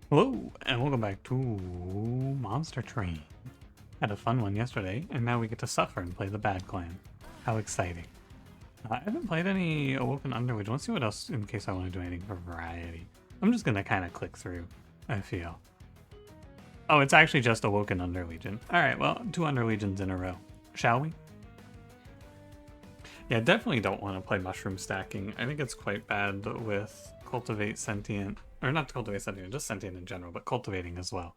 Hello, and welcome back to Monster Train. Had a fun one yesterday, and now we get to suffer and play the bad clan. How exciting. I haven't played any Awoken Underwitch. Let's see what else, in case I want to do anything for variety. I'm just gonna kind of click through, I feel. Oh, it's actually just Awoken Underlegion. Alright, well, 2 Underlegions in a row. Shall we? Yeah, definitely don't want to play Mushroom Stacking. I think it's quite bad with Cultivate Sentient, or not Cultivate Sentient, just Sentient in general, but Cultivating as well.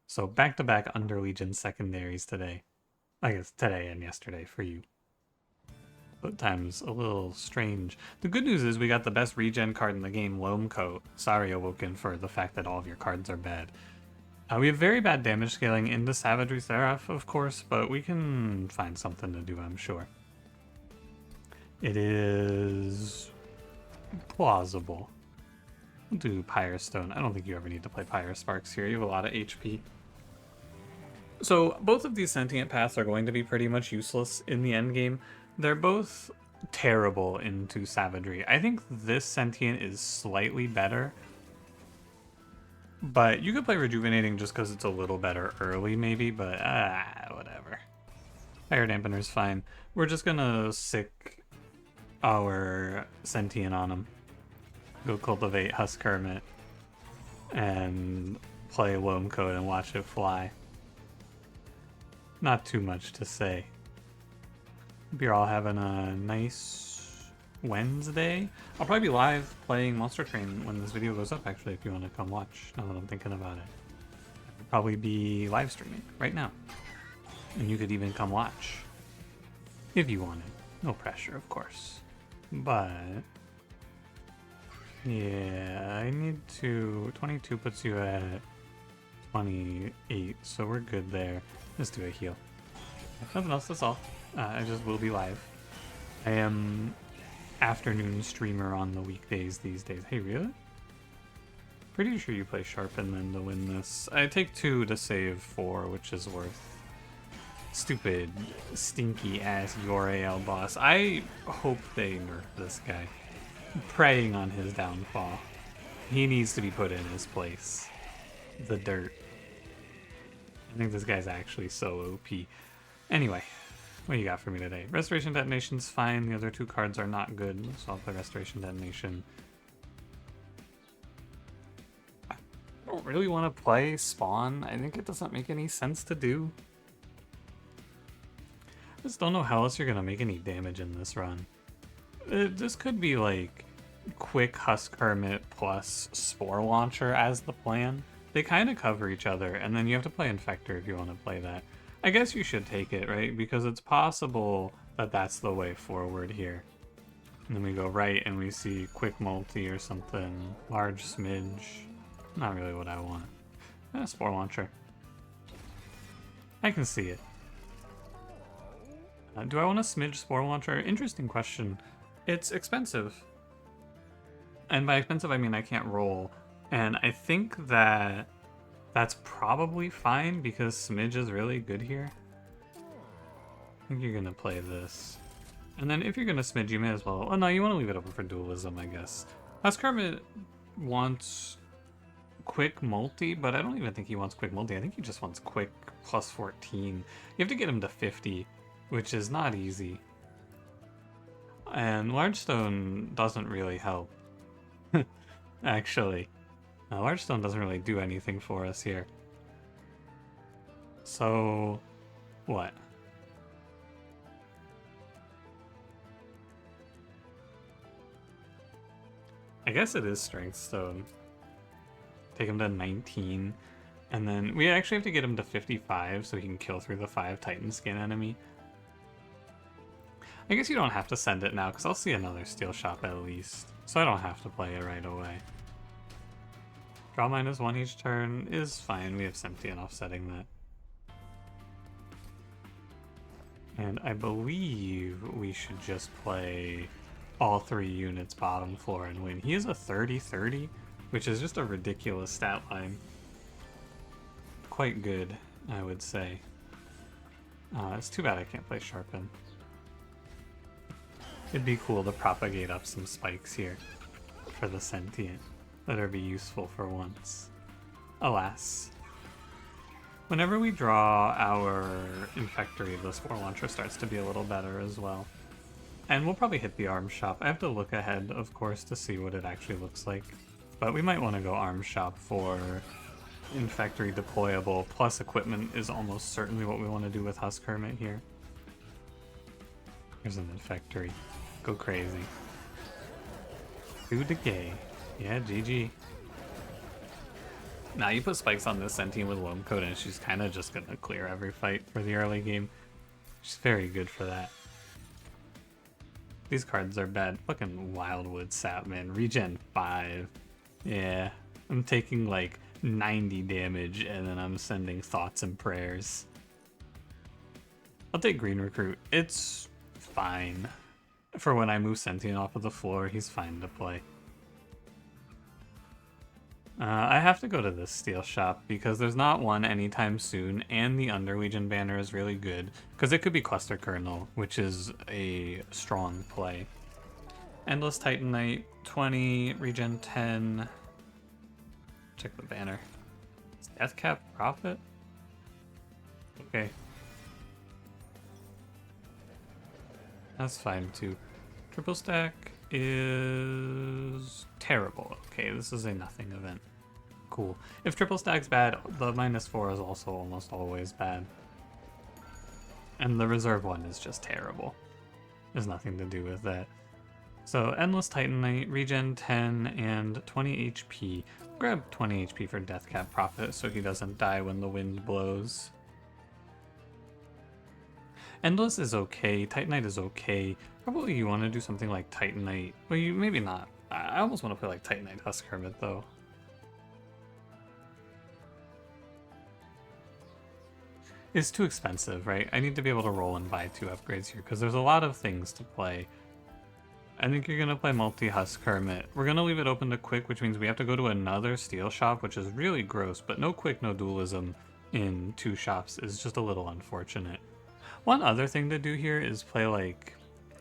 So back-to-back Underlegion secondaries today. I guess today and yesterday for you. But time's a little strange. The good news is we got the best regen card in the game, Loam Coat. Sorry, Awoken, for the fact that all of your cards are bad. We have very bad damage scaling into Savagery Seraph, of course, but we can find something to do, I'm sure. It is plausible. We'll do Pyre Stone. I don't think you ever need to play Pyre Sparks here. You have a lot of HP. So both of these sentient paths are going to be pretty much useless in the end game. They're both terrible into savagery. I think this sentient is slightly better, but you could play rejuvenating just because it's a little better early maybe, but whatever. Fire dampener's fine. We're just gonna sick our sentient on him. Go cultivate Husk Hermit and play Loam Coat and watch it fly. Not too much to say. Hope you're all having a nice Wednesday. I'll probably be live playing Monster Train when this video goes up, actually, if you want to come watch, now that I'm thinking about it. I'll probably be live streaming right now. And you could even come watch. If you wanted. No pressure, of course. But yeah, I need to... 22 puts you at 28, so we're good there. Let's do a heal. If nothing else, that's all. I just will be live. I am afternoon streamer on the weekdays these days. Hey, really? Pretty sure you play Sharpen then to win this. I take 2 to save 4, which is worth. Stupid, stinky ass Yorael boss. I hope they nerf this guy. Preying on his downfall. He needs to be put in his place. The dirt. I think this guy's actually so OP. Anyway, what you got for me today? Restoration Detonation's fine. The other 2 cards are not good, so I'll play Restoration Detonation. I don't really want to play Spawn. I think it doesn't make any sense to do. I just don't know how else you're going to make any damage in this run. This could be like quick Husk Hermit plus Spore Launcher as the plan. They kind of cover each other, and then you have to play Infector if you want to play that. I guess you should take it, right? Because it's possible that that's the way forward here. And then we go right and we see quick multi or something. Large smidge. Not really what I want. Spore Launcher. I can see it. Do I want a smidge Spore Launcher? Interesting question. It's expensive. And by expensive, I mean I can't roll. And I think that that's probably fine because smidge is really good here. I think you're going to play this. And then if you're going to smidge, you may as well... Oh no, you want to leave it open for dualism, I guess. Husk Hermit wants quick multi, but I don't even think he wants quick multi. I think he just wants quick plus 14. You have to get him to 50, which is not easy. And Large Stone doesn't really help. Actually. Large Stone doesn't really do anything for us here. So, what? I guess it is Strength Stone. Take him to 19. And then we actually have to get him to 55 so he can kill through the 5 Titan Skin enemy. I guess you don't have to send it now because I'll see another Steel Shop at least. So I don't have to play it right away. Draw -1 each turn is fine. We have Sentient offsetting that. And I believe we should just play all 3 units bottom floor and win. He is a 30-30, which is just a ridiculous stat line. Quite good, I would say. It's too bad I can't play Sharpen. It'd be cool to propagate up some spikes here for the Sentient. Let her be useful for once. Alas. Whenever we draw our Infectory, the Spore Launcher starts to be a little better as well. And we'll probably hit the Arms Shop. I have to look ahead, of course, to see what it actually looks like. But we might want to go Arms Shop for Infectory deployable, plus equipment is almost certainly what we want to do with Husk Hermit here. Here's an Infectory. Go crazy. Do decay. Yeah, GG. Now you put spikes on this Sentient with Loam Coat and she's kind of just going to clear every fight for the early game. She's very good for that. These cards are bad. Fucking Wildwood Sap, man. Regen 5. Yeah. I'm taking like 90 damage and then I'm sending thoughts and prayers. I'll take Green Recruit. It's fine. For when I move Sentient off of the floor, he's fine to play. I have to go to this steel shop because there's not one anytime soon, and the Underlegion banner is really good because it could be Cluster Kernel, which is a strong play. Endless Titanite, 20, regen 10. Check the banner. Is Deathcap Prophet? Okay. That's fine too. Triple stack is terrible. Okay, this is a nothing event. Cool. If triple stack's bad, the -4 is also almost always bad. And the reserve one is just terrible. There's nothing to do with that. So Endless Titanite, regen 10 and 20 HP. Grab 20 HP for Deathcap Prophet so he doesn't die when the wind blows. Endless is okay, Titanite is okay. Probably you want to do something like Titanite. Well, you maybe not. I almost want to play like Titanite Husk Hermit though. It's too expensive, right? I need to be able to roll and buy 2 upgrades here because there's a lot of things to play. I think you're going to play multi-Husk Hermit. We're going to leave it open to Quick, which means we have to go to another steel shop, which is really gross, but no Quick, no Dualism in 2 shops is just a little unfortunate. One other thing to do here is play like...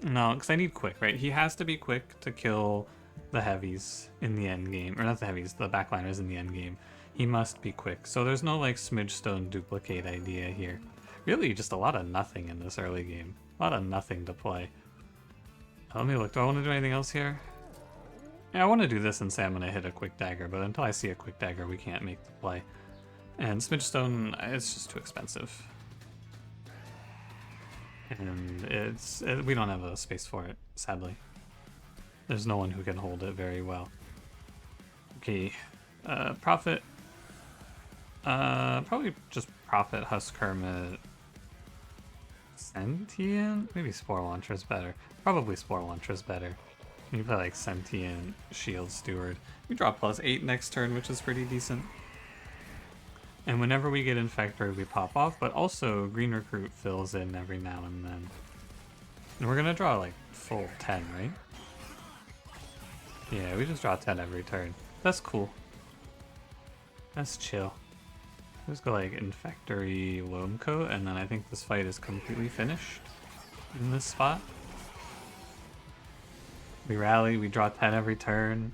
No, because I need Quick, right? He has to be quick to kill the heavies in the end game. Or not the heavies, the backliners in the end game. He must be quick. So there's no like Smidgestone duplicate idea here. Really just a lot of nothing in this early game. A lot of nothing to play. Let me look. Do I want to do anything else here? Yeah, I want to do this and say I'm going to hit a Quick Dagger, but until I see a Quick Dagger, we can't make the play. And Smidgestone, it's just too expensive. And we don't have a space for it, sadly. There's no one who can hold it very well. Okay, Prophet. Probably just Prophet, Husk Hermit, Sentient? Maybe Spore Launcher's better. Probably Spore Launcher's better. You play like Sentient, Shield Steward. We draw +8 next turn, which is pretty decent. And whenever we get Infector, we pop off, but also Green Recruit fills in every now and then. And we're gonna draw like full 10, right? Yeah, we just draw 10 every turn. That's cool. That's chill. Just go like Infectory Loam Coat, and then I think this fight is completely finished in this spot. We rally, we draw 10 every turn,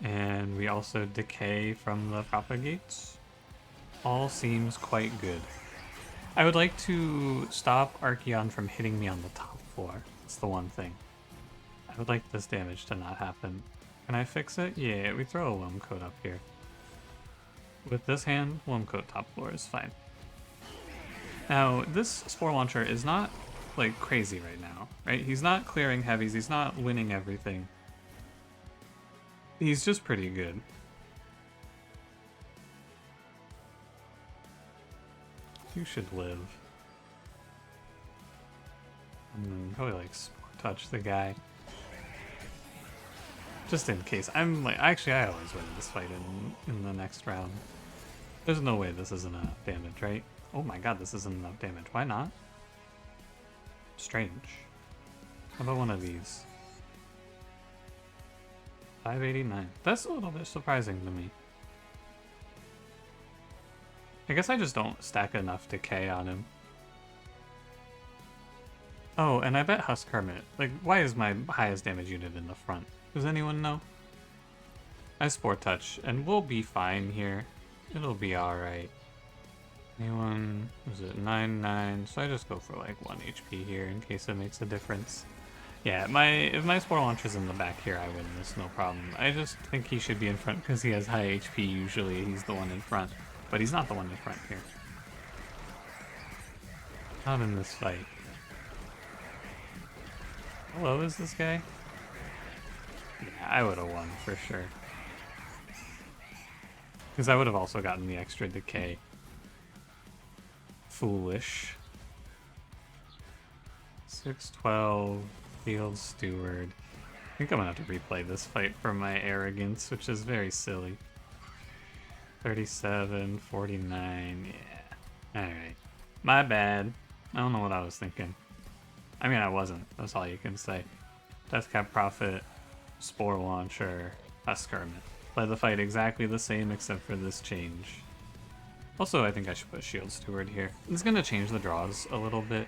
and we also decay from the propagates. All seems quite good. I would like to stop Arkion from hitting me on the top floor. That's the one thing. I would like this damage to not happen. Can I fix it? Yeah, we throw a Loam Coat up here. With this hand, Loam Coat top floor is fine. Now, this Spore Launcher is not, like, crazy right now, right? He's not clearing heavies, he's not winning everything. He's just pretty good. You should live. Probably, like, Spore Touch the guy. Just in case. I'm like, actually, I always win this fight in the next round. There's no way this isn't enough damage, right? Oh my god, this isn't enough damage. Why not? Strange. How about one of these? 589. That's a little bit surprising to me. I guess I just don't stack enough decay on him. Oh, and I bet Husk Hermit. Like, why is my highest damage unit in the front? Does anyone know? I Spore Touch, and we'll be fine here. It'll be alright. Anyone, was it 9-9? So I just go for like 1 HP here in case it makes a difference. Yeah, if my spore launcher's in the back here, I win this, no problem. I just think he should be in front because he has high HP usually. He's the one in front, but he's not the one in front here. Not in this fight. Hello, is this guy? Yeah, I would have won for sure. Because I would have also gotten the extra decay. Foolish. 6-12, Field Steward. I think I'm gonna have to replay this fight for my arrogance, which is very silly. 37, 49, yeah. Alright. My bad. I don't know what I was thinking. I mean, I wasn't. That's all you can say. Deathcap Prophet, Spore Launcher, Huskhermit. Play the fight exactly the same except for this change. Also, I think I should put Shield Steward here. It's gonna change the draws a little bit,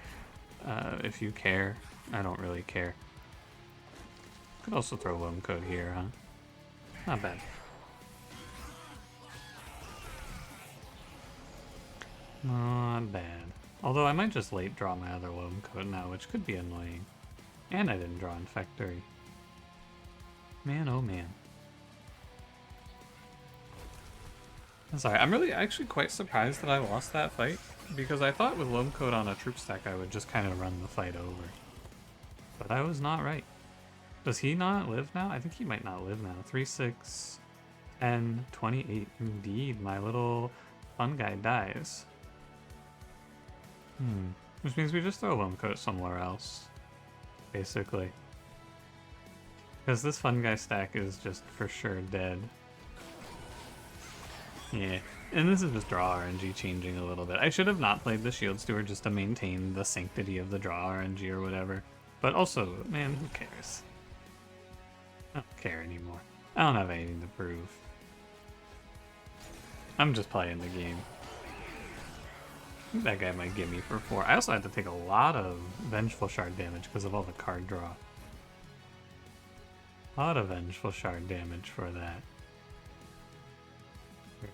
if you care. I don't really care. Could also throw Loam Code here, huh? Not bad. Not bad. Although I might just late draw my other Loam Code now, which could be annoying. And I didn't draw Infectory. Man, oh man. I'm sorry, I'm really actually quite surprised that I lost that fight, because I thought with Loam Code on a troop stack I would just kind of run the fight over. But I was not right. Does he not live now? I think he might not live now. 3, 6, 10, 28. Indeed, my little fun guy dies. Which means we just throw Loam Code somewhere else, basically. Because this fun guy stack is just for sure dead. Yeah, and this is just draw RNG changing a little bit. I should have not played the Shield Steward just to maintain the sanctity of the draw RNG or whatever. But also, man, who cares? I don't care anymore. I don't have anything to prove. I'm just playing the game. I think that guy might get me for 4. I also had to take a lot of Vengeful Shard damage because of all the card draw. A lot of Vengeful Shard damage for that.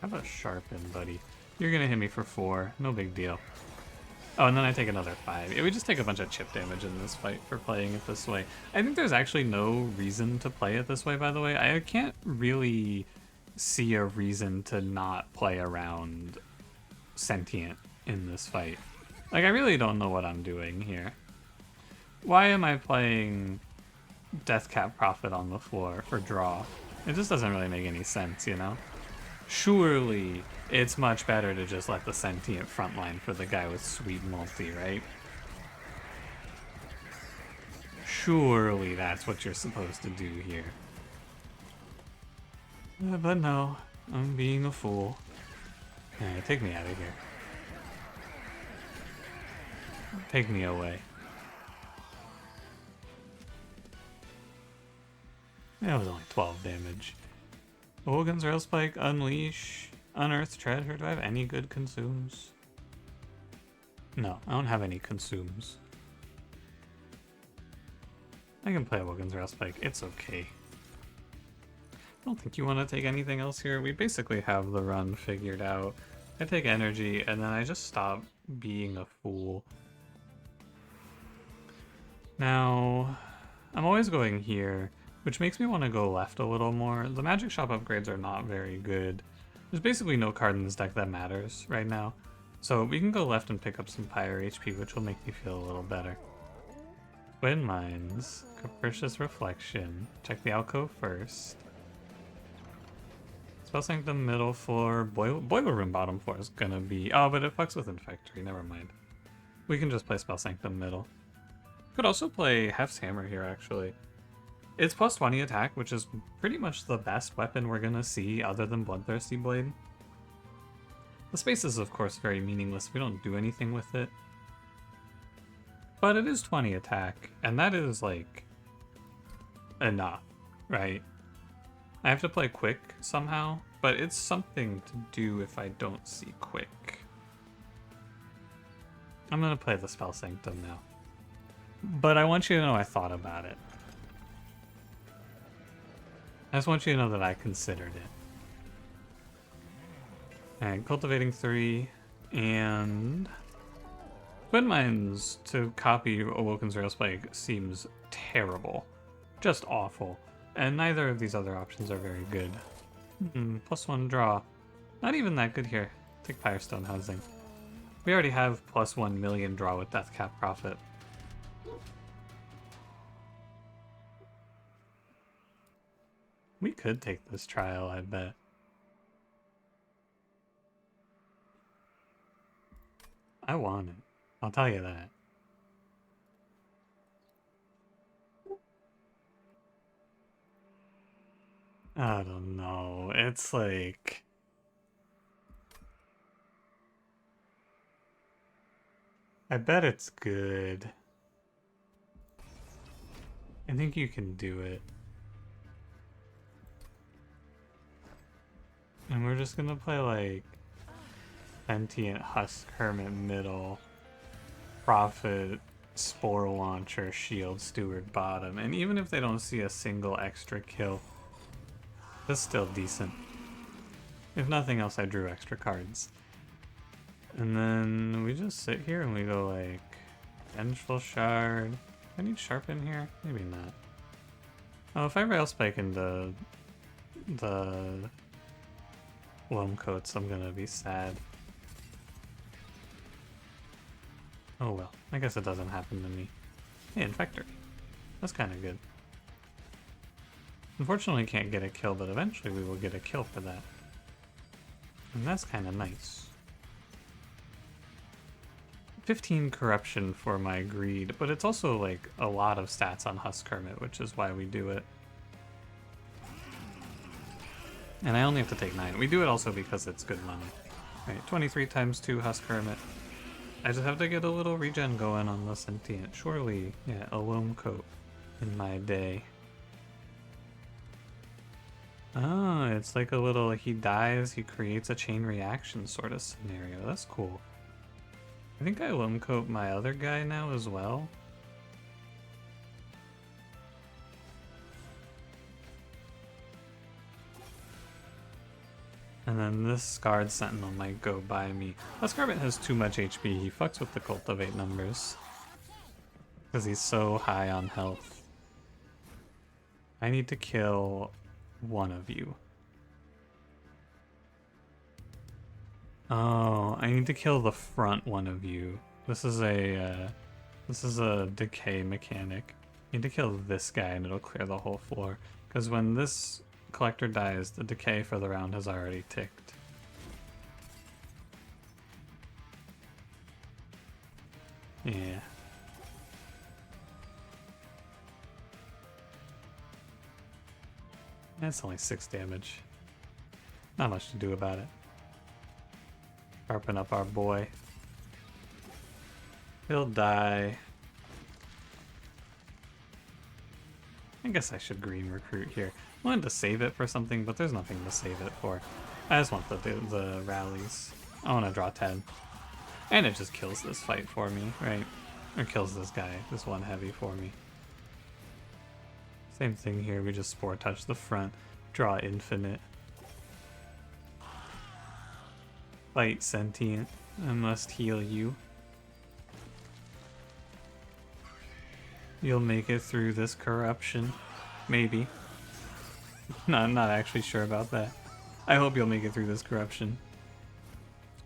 How about Sharpen, buddy? You're gonna hit me for 4. No big deal. Oh, and then I take another 5. Yeah, we just take a bunch of chip damage in this fight for playing it this way. I think there's actually no reason to play it this way, by the way. I can't really see a reason to not play around Sentient in this fight. Like, I really don't know what I'm doing here. Why am I playing Deathcap Prophet on the floor for draw? It just doesn't really make any sense, you know? Surely it's much better to just let the Sentient frontline for the guy with sweet multi, right? Surely that's what you're supposed to do here. But no, I'm being a fool. Alright, take me out of here. Take me away. That was only 12 damage. Wogan's Railspike, Unleash, Unearthed Treasure. Do I have any good consumes? No, I don't have any consumes. I can play Wogan's Railspike. It's okay. I don't think you want to take anything else here. We basically have the run figured out. I take energy, and then I just stop being a fool. Now, I'm always going here, which makes me want to go left a little more. The magic shop upgrades are not very good. There's basically no card in this deck that matters right now. So we can go left and pick up some Pyre HP, which will make me feel a little better. Twin Mines, Capricious Reflection. Check the alcove first. Spell Sanctum middle floor. Boiler Room bottom floor is gonna be... Oh, but it fucks with Infectory, never mind. We can just play Spell Sanctum middle. Could also play Hef's Hammer here, actually. It's plus 20 attack, which is pretty much the best weapon we're gonna see other than Bloodthirsty Blade. The space is, of course, very meaningless. We don't do anything with it. But it is 20 attack, and that is, like, enough, right? I have to play quick somehow, but it's something to do if I don't see quick. I'm gonna play the Spell Sanctum now. But I want you to know I thought about it. I just want you to know that I considered it. Alright, cultivating 3, and Twin Mines to copy Awoken's Railspike seems terrible. Just awful. And neither of these other options are very good. +1 draw. Not even that good here. Take Firestone Housing. We already have +1 million draw with Deathcap Prophet. We could take this trial, I bet. I want it. I'll tell you that. I don't know. It's like... I bet it's good. I think you can do it. And we're just gonna play like Sentient Husk Hermit middle, Prophet, Spore Launcher, Shield Steward bottom. And even if they don't see a single extra kill, that's still decent. If nothing else, I drew extra cards. And then we just sit here and we go like Vengeful Shard. I need Sharpen here? Maybe not. Oh, if I Rail Spike into the Loam Coats, I'm gonna be sad. Oh well, I guess it doesn't happen to me. Hey, Infector. That's kind of good. Unfortunately, we can't get a kill, but eventually we will get a kill for that. And that's kind of nice. 15 corruption for my greed, but it's also like a lot of stats on Husk Hermit, which is why we do it. And I only have to take 9. We do it also because it's good money. Right, 23 times 2 Husk Hermit. I just have to get a little regen going on the Sentient. Surely, yeah, a Loam Coat in my day. Oh, it's like a little, he dies, he creates a chain reaction sort of scenario. That's cool. I think I Loam Coat my other guy now as well. And then this Scarred Sentinel might go by me. Husk Hermit has too much HP, he fucks with the Cultivate numbers. Because he's so high on health. I need to kill one of you. Oh, I need to kill the front one of you. This is a decay mechanic. I need to kill this guy and it'll clear the whole floor. Because when this collector dies, the decay for the round has already ticked. Yeah. That's only 6 damage. Not much to do about it. Sharpen up our boy. He'll die. I guess I should green recruit here. I wanted to save it for something, but there's nothing to save it for. I just want the rallies. I want to draw 10. And it just kills this fight for me, right? Or kills this guy, this one heavy for me. Same thing here, we just Spore Touch the front, draw infinite. Fight Sentient, I must heal you. You'll make it through this corruption. Maybe. No, I'm not actually sure about that. I hope you'll make it through this corruption.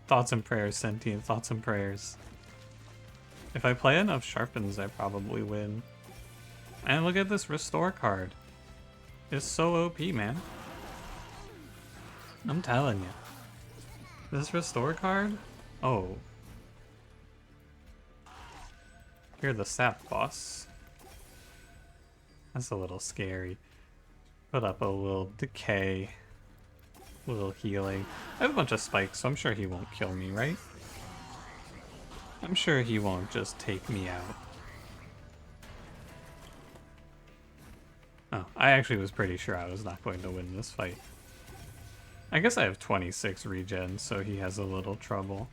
Thoughts and prayers, Sentient. Thoughts and prayers. If I play enough Sharpens, I probably win. And look at this Restore card. It's so OP, man. I'm telling you. This Restore card? Oh. You're the Sap boss. That's a little scary. Put up a little decay. A little healing. I have a bunch of spikes, so I'm sure he won't kill me, right? I'm sure he won't just take me out. Oh, I actually was pretty sure I was not going to win this fight. I guess I have 26 regen, so he has a little trouble.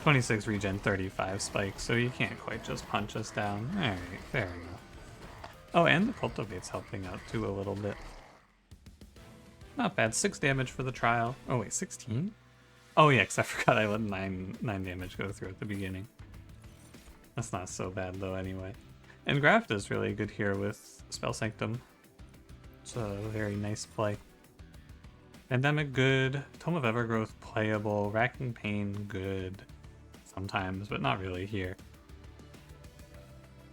26 regen, 35 spikes, so you can't quite just punch us down. Alright, fair enough. Oh, and the Cultivate's helping out too a little bit. Not bad. 6 damage for the trial. Oh wait, 16? Oh yeah, because I forgot I let 9 damage go through at the beginning. That's not so bad though anyway. And Graft is really good here with Spell Sanctum. It's a very nice play. Pandemic, good. Tome of Evergrowth, playable. Racking Pain, good. Sometimes, but not really here.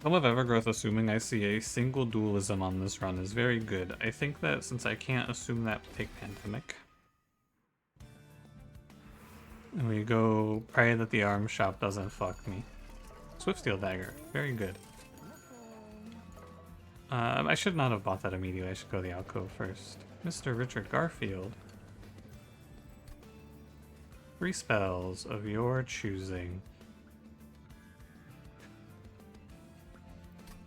Tome of Evergrowth, assuming I see a single dualism on this run, is very good. I think that since I can't assume that, take Pandemic. And we go pray that the arm shop doesn't fuck me. Swiftsteel Dagger, very good. I should not have bought that immediately. I should go to the alcove first. Mr. Richard Garfield. 3 spells of your choosing.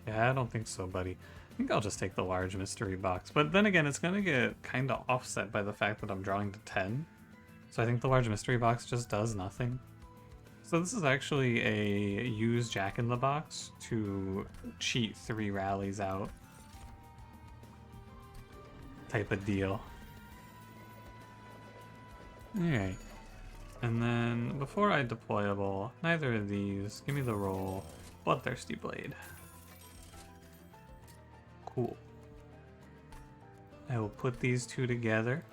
Yeah, I don't think so, buddy. I think I'll just take the large mystery box. But then again, it's going to get kind of offset by the fact that I'm drawing to 10. So I think the large mystery box just does nothing. So this is actually a use Jack-in-the-Box to cheat 3 rallies out type of deal. Alright. And then, before I deployable, neither of these, give me the roll. Bloodthirsty Blade. Cool. I will put these 2 together.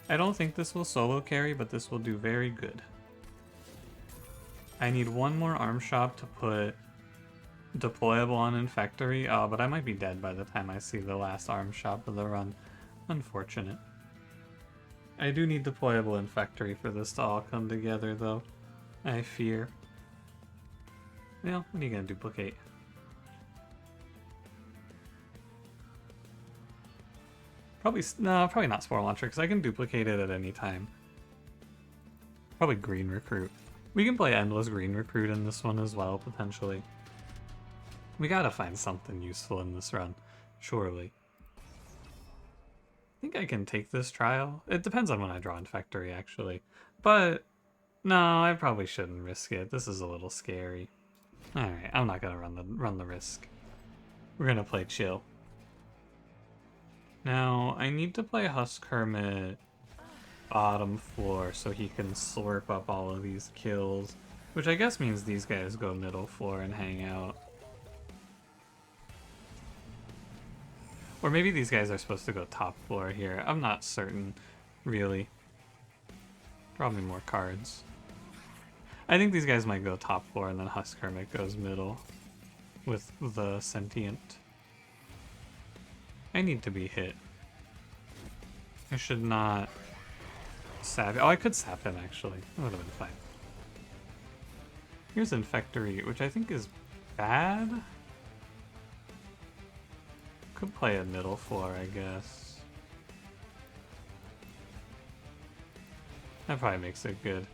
I don't think this will solo carry, but this will do very good. I need 1 more arm shop to put deployable on Infectory. Oh, but I might be dead by the time I see the last arm shop of the run. Unfortunate. I do need deployable Infectory for this to all come together, though. I fear. Well, what are you gonna duplicate? Probably not Spore Launcher, because I can duplicate it at any time. Probably Green Recruit. We can play Endless Green Recruit in this one as well, potentially. We gotta find something useful in this run, surely. I think I can take this trial. It depends on when I draw Infectory, actually. But, no, I probably shouldn't risk it. This is a little scary. Alright, I'm not gonna run the risk. We're gonna play chill. Now, I need to play Husk Hermit bottom floor so he can slurp up all of these kills, which I guess means these guys go middle floor and hang out. Or maybe these guys are supposed to go top floor here. I'm not certain, really. Draw me more cards. I think these guys might go top floor and then Husk Hermit goes middle with the Sentient. I need to be hit. I should not sap. Oh, I could sap him actually. That would have been fine. Here's Infectory, which I think is bad. Could play a middle floor, I guess. That probably makes it good.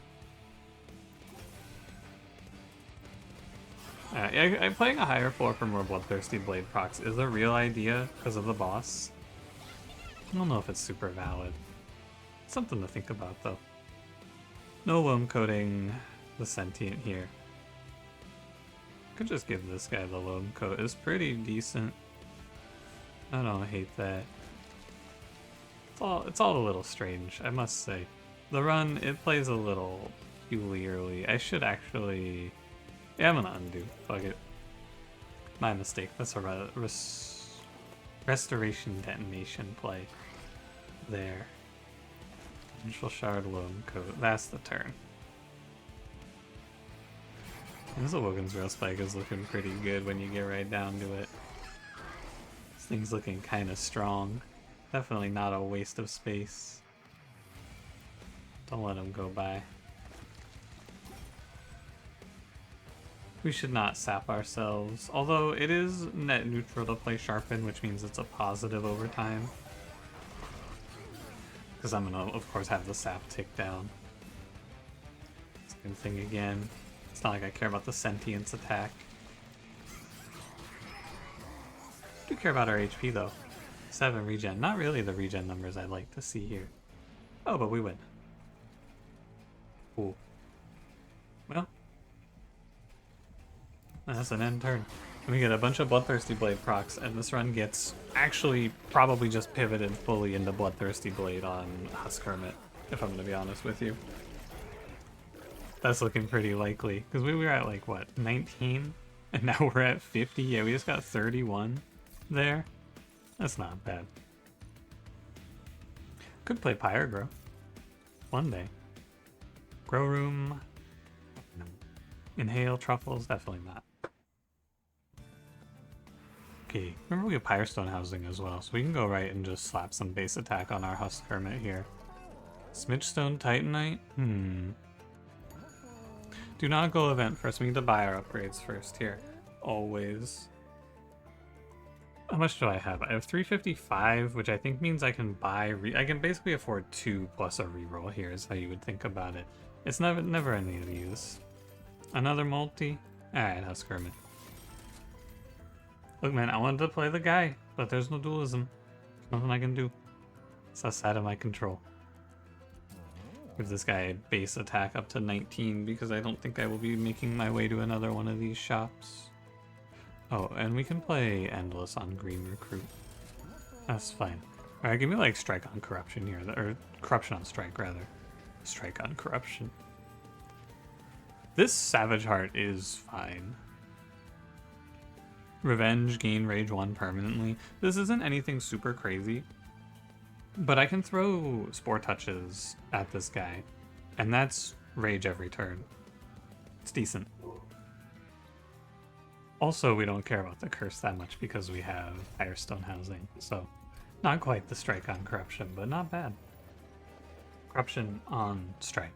Playing a higher floor for more Bloodthirsty Blade procs is a real idea because of the boss. I don't know if it's super valid. Something to think about, though. No loam coating the Sentient here. Could just give this guy the loam coat. It's pretty decent. I don't hate that. It's all a little strange, I must say. The run, it plays a little peculiarly. I should actually... Yeah, I'm gonna undo. Fuck it. My mistake. That's a restoration detonation play. There. Vengeful Shard, Loam Coat. That's the turn. This Awoken's Rail Spike is looking pretty good when you get right down to it. This thing's looking kind of strong. Definitely not a waste of space. Don't let him go by. We should not sap ourselves, although it is net neutral to play Sharpen, which means it's a positive over time. Because I'm gonna, of course, have the sap tick down. Same thing again. It's not like I care about the Sentience attack. I do care about our HP though. 7 regen. Not really the regen numbers I'd like to see here. Oh, but we win. Cool. Well, that's an end turn. We get a bunch of Bloodthirsty Blade procs, and this run gets actually probably just pivoted fully into Bloodthirsty Blade on Husk Hermit, if I'm going to be honest with you. That's looking pretty likely, because we were at like, what, 19? And now we're at 50? Yeah, we just got 31 there. That's not bad. Could play Pyre Grow. One day. Grow Room. No. Inhale Truffles, definitely not. Okay, remember we have Pyrestone housing as well, so we can go right and just slap some base attack on our Husk Hermit here. Smidgestone Titanite? Do not go event first. We need to buy our upgrades first here. Always. How much do I have? I have 355, which I think means I can buy... I can basically afford 2 plus a reroll here is how you would think about it. It's never any of these. Another multi? Alright, Husk Hermit. Look, man, I wanted to play the guy, but there's no dualism. Nothing I can do. It's outside of my control. Give this guy a base attack up to 19 because I don't think I will be making my way to another one of these shops. Oh, and we can play Endless on Green Recruit. That's fine. Alright, give me like Strike on Corruption here, or Corruption on Strike rather. Strike on Corruption. This Savage Heart is fine. Revenge, gain Rage 1 permanently. This isn't anything super crazy, but I can throw Spore Touches at this guy, and that's Rage every turn. It's decent. Also, we don't care about the curse that much because we have Firestone housing, so not quite the Strike on Corruption, but not bad. Corruption on Strike.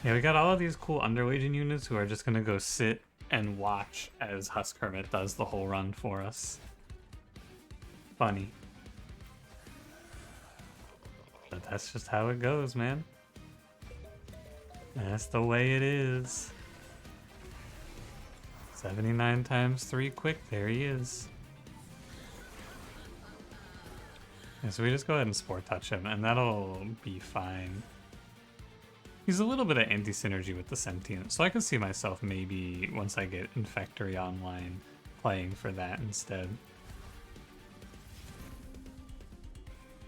Yeah, we got all of these cool Underlegion units who are just gonna go sit and watch as Husk Hermit does the whole run for us. Funny. But that's just how it goes, man. That's the way it is. 79 times 3 quick, there he is. Yeah, so we just go ahead and Spore Touch him, and that'll be fine. He's a little bit of anti-synergy with the Sentient, so I can see myself maybe, once I get Infectory online, playing for that instead.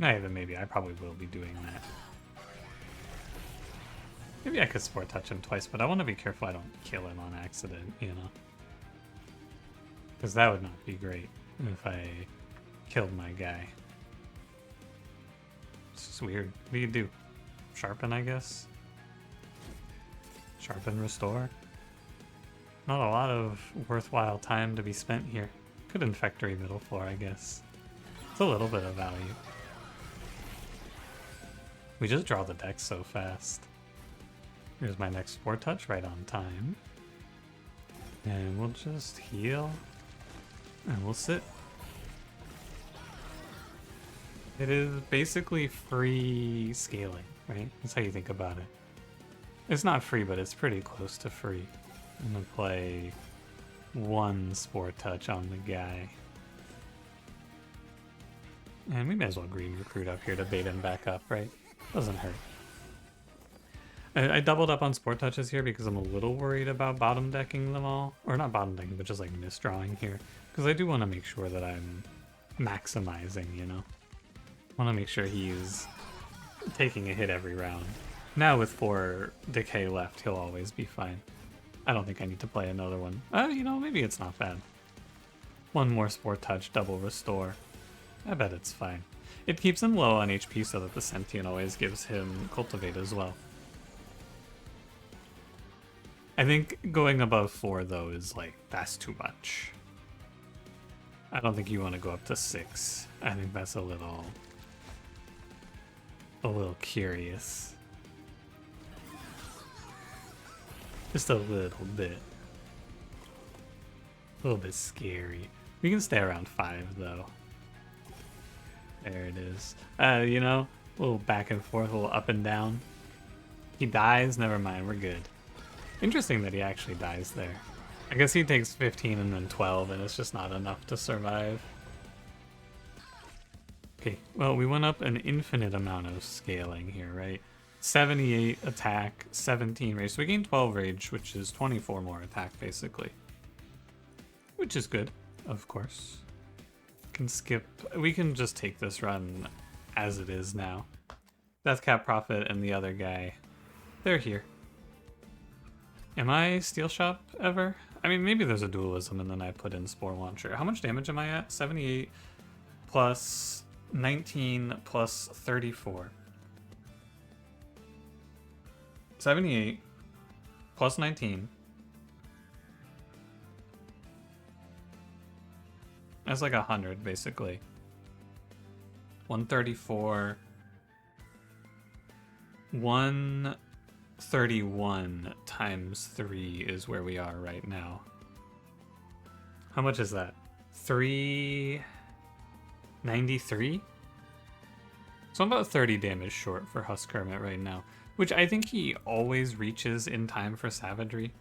Not even maybe, I probably will be doing that. Maybe I could Spore Touch him twice, but I want to be careful I don't kill him on accident, you know? Because that would not be great if I killed my guy. It's just weird. What do you do? Sharpen, I guess? Sharpen, Restore? Not a lot of worthwhile time to be spent here. Could Infectory middle floor, I guess. It's a little bit of value. We just draw the deck so fast. Here's my next Spore Touch right on time. And we'll just heal. And we'll sit. It is basically free scaling, right? That's how you think about it. It's not free, but it's pretty close to free. I'm gonna play 1 Spore Touch on the guy. And we may as well Green Recruit up here to bait him back up, right? Doesn't hurt. I doubled up on Spore Touches here because I'm a little worried about bottom decking them all. Or not bottom decking, but just like misdrawing here. Because I do want to make sure that I'm maximizing, you know? I want to make sure he's taking a hit every round. Now with 4 decay left, he'll always be fine. I don't think I need to play another one. You know, maybe it's not bad. 1 more Spore Touch, double Restore. I bet it's fine. It keeps him low on HP so that the Sentient always gives him Cultivate as well. I think going above 4 though is like, that's too much. I don't think you want to go up to 6. I think that's a little curious. Just a little bit. A little bit scary. We can stay around 5 though. There it is. You know, a little back and forth, a little up and down. He dies? Never mind, we're good. Interesting that he actually dies there. I guess he takes 15 and then 12 and it's just not enough to survive. Okay, well, we went up an infinite amount of scaling here, right? 78 attack, 17 rage. So we gain 12 rage, which is 24 more attack, basically. Which is good, of course. Can skip. We can just take this run as it is now. Deathcap Prophet and the other guy, they're here. Am I Steel Shop ever? I mean, maybe there's a dualism and then I put in Spore Launcher. How much damage am I at? 78 plus 19 plus 34. 78 plus 19. That's like 100, basically. 134. 131 times 3 is where we are right now. How much is that? 393? So I'm about 30 damage short for Husk Hermit right now, which I think he always reaches in time for Savagery.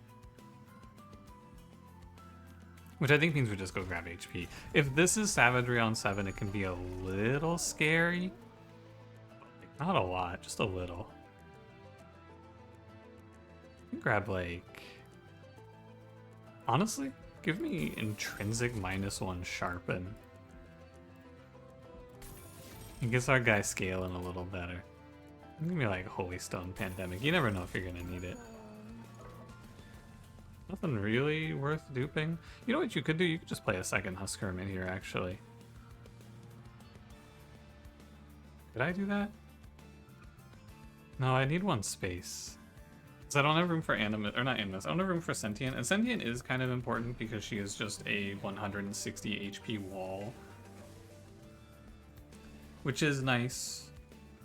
Which I think means we just go grab HP. If this is Savagery on 7, it can be a little scary. Not a lot, just a little. Grab, like... Honestly, give me intrinsic -1 sharpen. It gets our guy scaling a little better. Give me like Holy Stone Pandemic. You never know if you're gonna need it. Nothing really worth duping. You know what you could do? You could just play a second Husk Hermit here, actually. Did I do that? No, I need one space. Because I don't have room for Animus, or not Animus, I don't have room for Sentient. And Sentient is kind of important because she is just a 160 HP wall. Which is nice.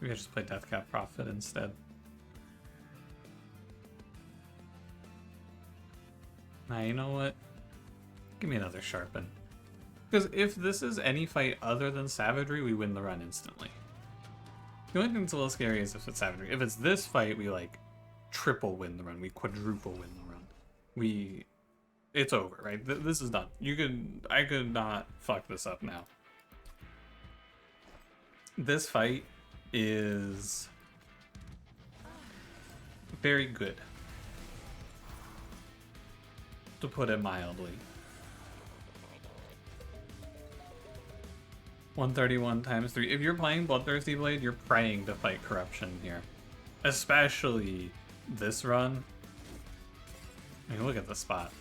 Maybe I just play Deathcap Prophet instead. Nah, you know what? Give me another Sharpen. Because if this is any fight other than Savagery, we win the run instantly. The only thing that's a little scary is if it's Savagery. If it's this fight, we like triple win the run. We quadruple win the run. It's over, right? This is done. I could not fuck this up now. This fight is very good, to put it mildly. 131 times 3. If you're playing Bloodthirsty Blade, you're praying to fight corruption here. Especially this run. I mean, look at the spot.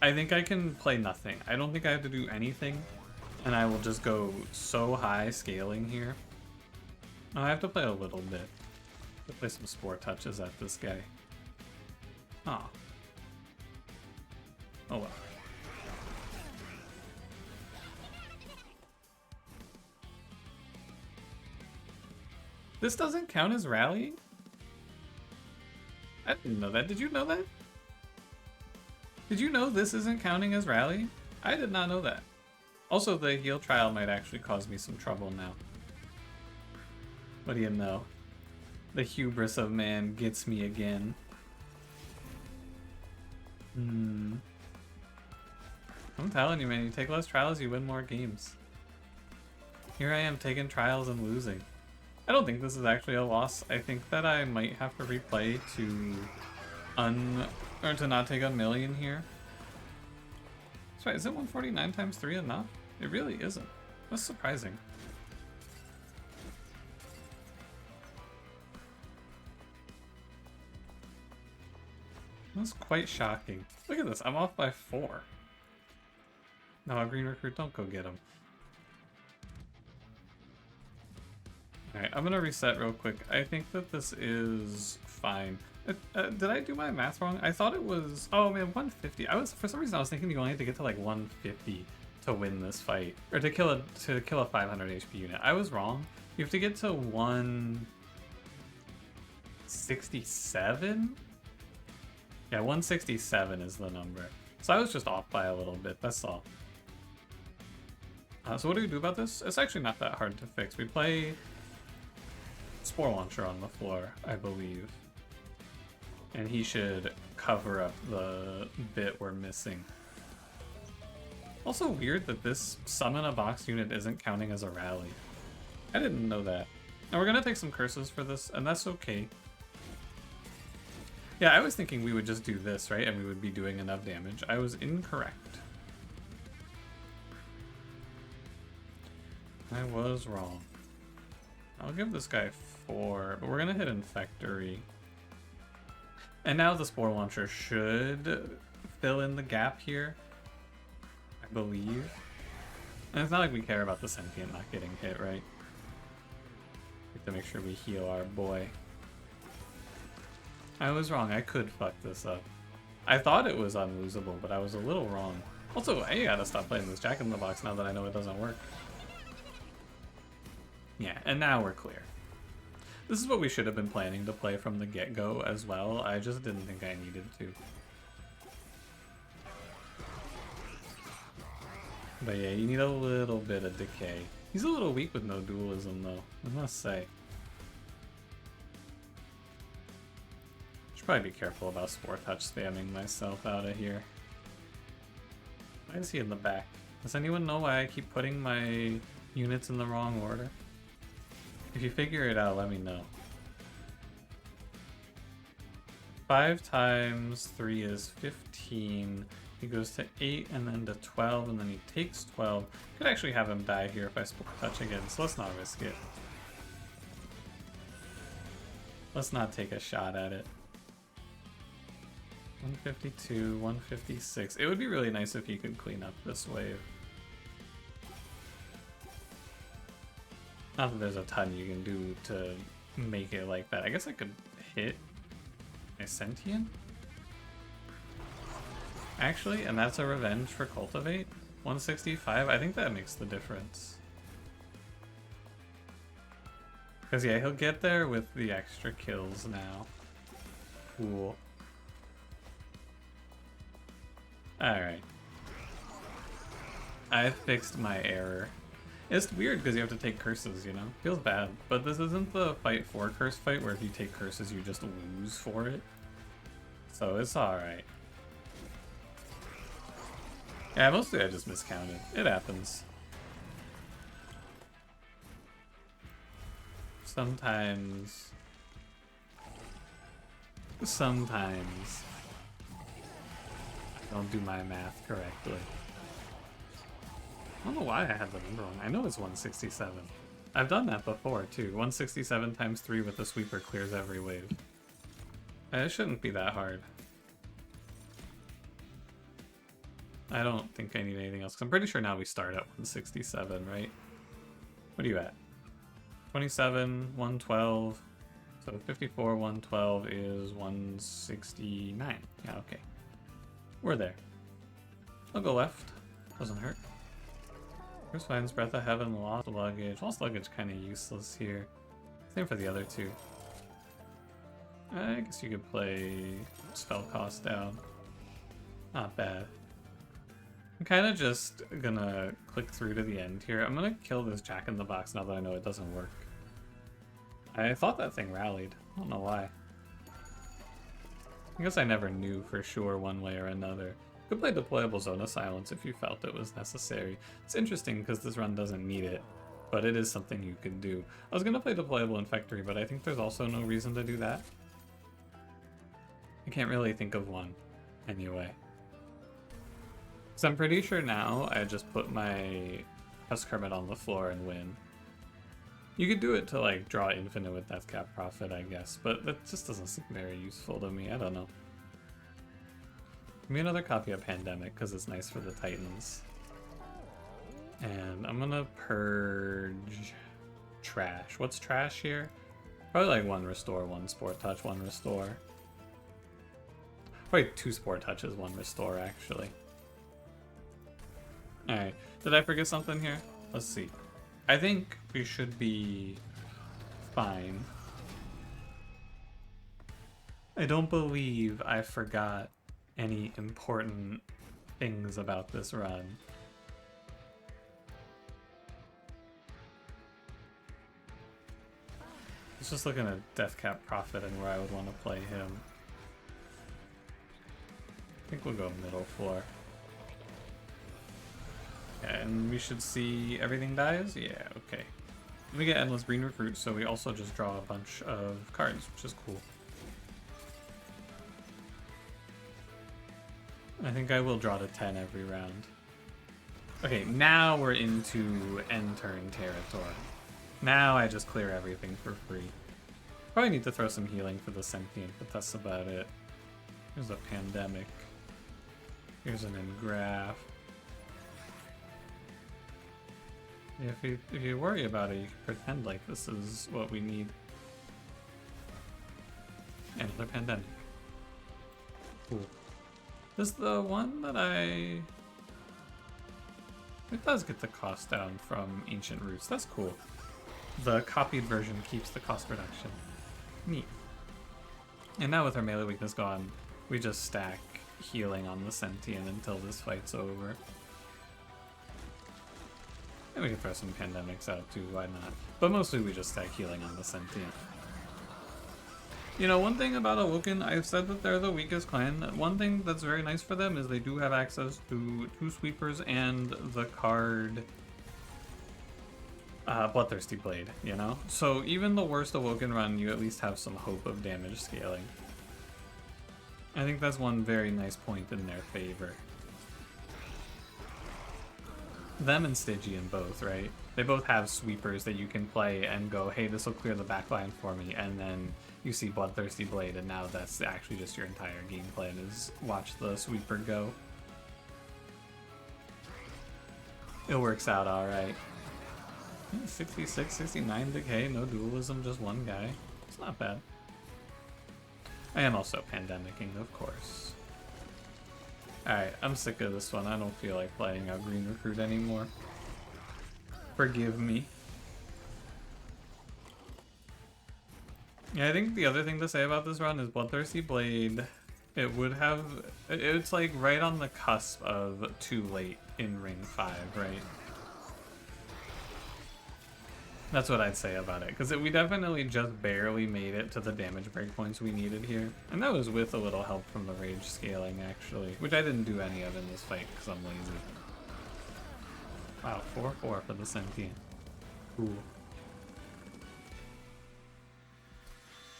I think I can play nothing. I don't think I have to do anything. And I will just go so high scaling here. Oh, I have to play a little bit. To play some Spore Touches at this guy. Oh. Oh well. This doesn't count as rallying? I didn't know that. Did you know that? Did you know this isn't counting as rallying? I did not know that. Also, the heal trial might actually cause me some trouble now. What do you know? The hubris of man gets me again. I'm telling you, man, you take less trials, you win more games. Here I am taking trials and losing. I don't think this is actually a loss. I think that I might have to replay to not take a million here. That's right, is it 149 times 3 enough? It really isn't. That's surprising. That's quite shocking. Look at this, I'm off by 4. No, Green Recruit, don't go get him. Alright, I'm gonna reset real quick. I think that this is fine. Did I do my math wrong? I thought it was... Oh man, 150. For some reason I was thinking you only had to get to like 150 to win this fight. Or to kill a 500 HP unit. I was wrong. You have to get to 167? Yeah, 167 is the number. So I was just off by a little bit, that's all. So what do we do about this? It's actually not that hard to fix. We play Spore Launcher on the floor, I believe. And he should cover up the bit we're missing. Also weird that this summon a box unit isn't counting as a rally. I didn't know that. And we're gonna take some curses for this, and that's okay. Yeah, I was thinking we would just do this, right? And we would be doing enough damage. I was incorrect. I was wrong. I'll give this guy 4, but we're gonna hit Infectory. And now the Spore Launcher should fill in the gap here, I believe. And it's not like we care about the Sentient not getting hit, right? We have to make sure we heal our boy. I was wrong, I could fuck this up. I thought it was unlosable, but I was a little wrong. Also, I gotta stop playing this Jack-in-the-Box now that I know it doesn't work. Yeah, and now we're clear. This is what we should have been planning to play from the get-go as well. I just didn't think I needed to. But yeah, you need a little bit of decay. He's a little weak with no dualism though, I must say. Should probably be careful about Spore Touch spamming myself out of here. Why is he in the back? Does anyone know why I keep putting my units in the wrong order? If you figure it out, let me know. 5 times 3 is 15. He goes to 8 and then to 12, and then he takes 12. Could actually have him die here if I Spore Touch again, so let's not risk it. Let's not take a shot at it. 152, 156. It would be really nice if you could clean up this wave. Not that there's a ton you can do to make it like that. I guess I could hit my Sentient? Actually, and that's a revenge for Cultivate? 165? I think that makes the difference. Because yeah, he'll get there with the extra kills now. Cool. Alright. I fixed my error. It's weird because you have to take curses, you know? Feels bad. But this isn't the fight for curse fight where if you take curses you just lose for it. So it's alright. Yeah, mostly I just miscounted. It happens. Sometimes I don't do my math correctly. I don't know why I had the number wrong. I know it's 167. I've done that before too. 167 times 3 with the sweeper clears every wave. It shouldn't be that hard. I don't think I need anything else, because I'm pretty sure now we start at 167, right? What are you at? 27, 112. So 54, 112 is 169. Yeah, okay. We're there. I'll go left. Doesn't hurt. First finds Breath of Heaven, Lost Luggage. Lost Luggage kind of useless here. Same for the other two. I guess you could play Spell Cost down. Not bad. I'm kind of just gonna click through to the end here. I'm gonna kill this Jack-in-the-Box now that I know it doesn't work. I thought that thing rallied. I don't know why. I guess I never knew for sure one way or another. You could play Deployable Zone of Silence if you felt it was necessary. It's interesting because this run doesn't need it, but it is something you could do. I was gonna play Deployable Infectory, but I think there's also no reason to do that. I can't really think of one, anyway. So I'm pretty sure now I just put my Husk Hermit on the floor and win. You could do it to like draw infinite with Deathcap Prophet, I guess, but that just doesn't seem very useful to me. I don't know. Give me another copy of Pandemic because it's nice for the Titans. And I'm gonna purge trash. What's trash here? Probably like 1 restore, 1 Spore Touch, 1 restore. Probably 2 Spore Touches, 1 restore actually. Alright, did I forget something here? Let's see. I think we should be fine. I don't believe I forgot any important things about this run. Let's just looking at Deathcap Prophet and where I would want to play him. I think we'll go middle floor. And we should see everything dies? Yeah, okay. We get endless green recruit, so we also just draw a bunch of cards, which is cool. I think I will draw to 10 every round. Okay, now we're into end turn territory. Now I just clear everything for free. Probably need to throw some healing for the sentient, but that's about it. Here's a pandemic. Here's an engraph. If you worry about it, you can pretend like this is what we need. Another pandemic. Cool. This is the one that it does get the cost down from Ancient Roots. That's cool. The copied version keeps the cost reduction. Neat. And now with our melee weakness gone, we just stack healing on the sentient until this fight's over. And we can throw some pandemics out too, why not? But mostly we just stack healing on the sentient. You know, one thing about Awoken, I've said that they're the weakest clan. One thing that's very nice for them is they do have access to 2 sweepers and the card Bloodthirsty Blade, you know? So even the worst Awoken run, you at least have some hope of damage scaling. I think that's one very nice point in their favor. Them and Stygian both, right? They both have sweepers that you can play and go, hey, this will clear the backline for me, and then you see Bloodthirsty Blade, and now that's actually just your entire game plan, is watch the sweeper go. It works out alright. 66, 69 decay, no dualism, just one guy. It's not bad. I am also pandemicking, of course. Alright, I'm sick of this one. I don't feel like playing a green recruit anymore. Forgive me. Yeah, I think the other thing to say about this run is Bloodthirsty Blade, it's like right on the cusp of too late in Ring 5, right? That's what I'd say about it, because we definitely just barely made it to the damage breakpoints we needed here. And that was with a little help from the rage scaling, actually, which I didn't do any of in this fight because I'm lazy. Wow, 4-4 for the sentient. Cool.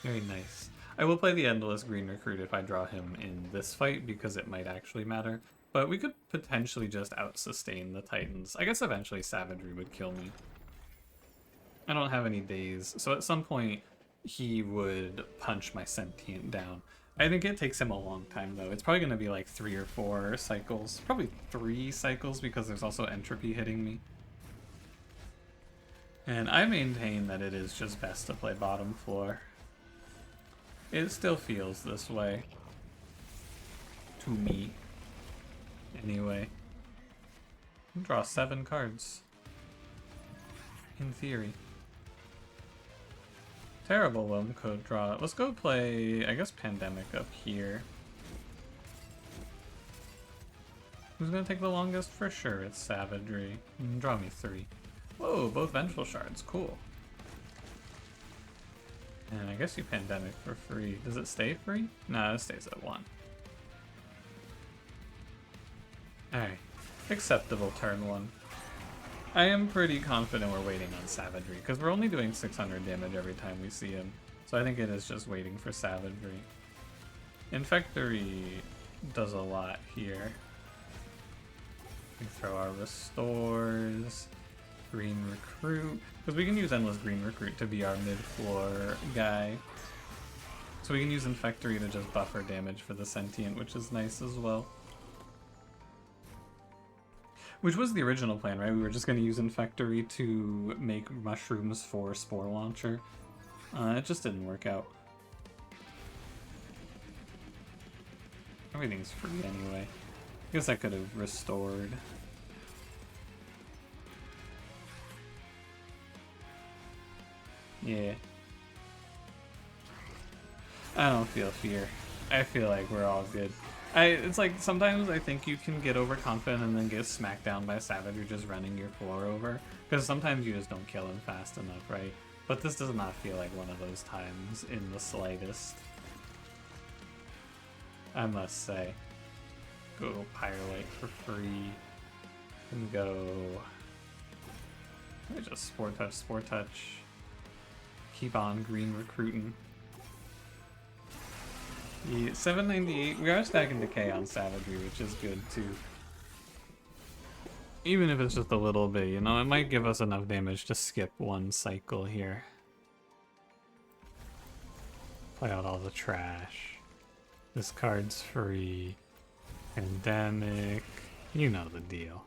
Very nice. I will play the Endless Green Recruit if I draw him in this fight, because it might actually matter. But we could potentially just out-sustain the Titans. I guess eventually Savagery would kill me. I don't have any days, so at some point he would punch my sentient down. I think it takes him a long time though. It's probably going to be like 3 or 4 cycles. Probably 3 cycles because there's also entropy hitting me. And I maintain that it is just best to play bottom floor. It still feels this way. To me. Anyway. Draw 7 cards. In theory. Terrible one could draw. Let's go play, I guess, Pandemic up here. Who's gonna take the longest? For sure, it's Savagery. Draw me 3. Whoa, both Vengeful Shards. Cool. And I guess you Pandemic for free. Does it stay free? No, it stays at 1. Alright. Acceptable turn 1. I am pretty confident we're waiting on Savagery, because we're only doing 600 damage every time we see him. So I think it is just waiting for Savagery. Infectory does a lot here. We throw our Restores, Green Recruit, because we can use Endless Green Recruit to be our mid-floor guy. So we can use Infectory to just buffer damage for the Sentient, which is nice as well. Which was the original plan, right? We were just going to use Infectory to make mushrooms for Spore Launcher. It just didn't work out. Everything's free anyway. I guess I could have restored. Yeah. I don't feel fear. I feel like we're all good. It's like, sometimes I think you can get overconfident and then get smacked down by a Savagery just running your floor over. Because sometimes you just don't kill him fast enough, right? But this does not feel like one of those times in the slightest. I must say. Go Pyre for free. And go I just spore touch, spore touch. Keep on green recruiting. The 798, we are stacking decay on savagery, which is good too. Even if it's just a little bit, you know, it might give us enough damage to skip one cycle here. Play out all the trash. This card's free. Pandemic. You know the deal.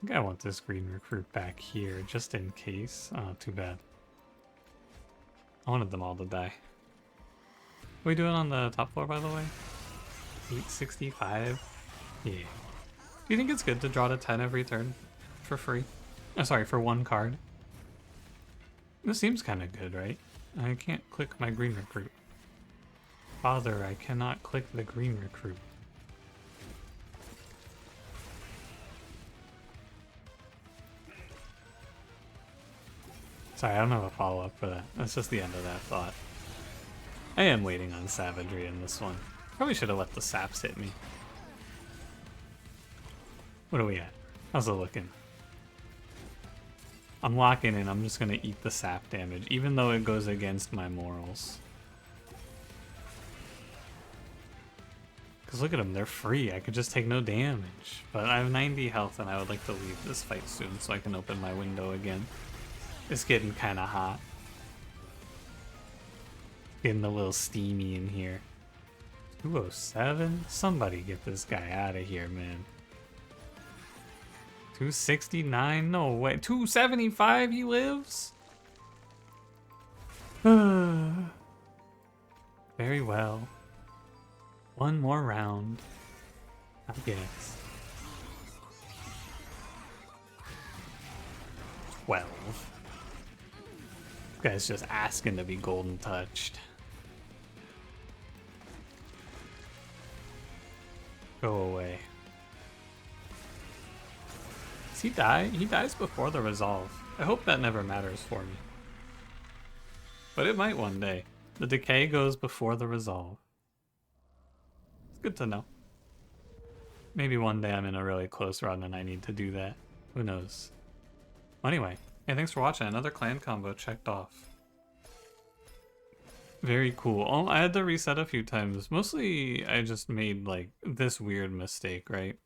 I think I want this green recruit back here, just in case. Oh, too bad. I wanted them all to die. What are we doing on the top floor, by the way? 865? Yeah. Do you think it's good to draw to 10 every turn? For free? Oh, sorry, for one card. This seems kind of good, right? I can't click my green recruit. Father, I cannot click the green recruit. Sorry, I don't have a follow-up for that. That's just the end of that thought. I am waiting on savagery in this one. Probably should have let the saps hit me. What are we at? How's it looking? I'm locking in. I'm just going to eat the sap damage, even though it goes against my morals. Because look at them. They're free. I could just take no damage. But I have 90 health, and I would like to leave this fight soon so I can open my window again. It's getting kind of hot. Getting a little steamy in here. 207? Somebody get this guy out of here, man. 269? No way. 275 he lives? Very well. One more round, I guess. 12. This guy's just asking to be golden touched. Go away. Does he die? He dies before the resolve. I hope that never matters for me. But it might one day. The decay goes before the resolve. It's good to know. Maybe one day I'm in a really close run and I need to do that. Who knows? Anyway, hey, thanks for watching. Another clan combo checked off. Very cool. Oh, I had to reset a few times. Mostly I just made like this weird mistake, right?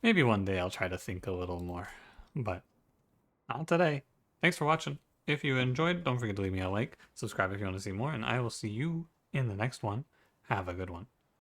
Maybe one day I'll try to think a little more, but not today. Thanks for watching. If you enjoyed, don't forget to leave me a like, subscribe if you want to see more, and I will see you in the next one. Have a good one.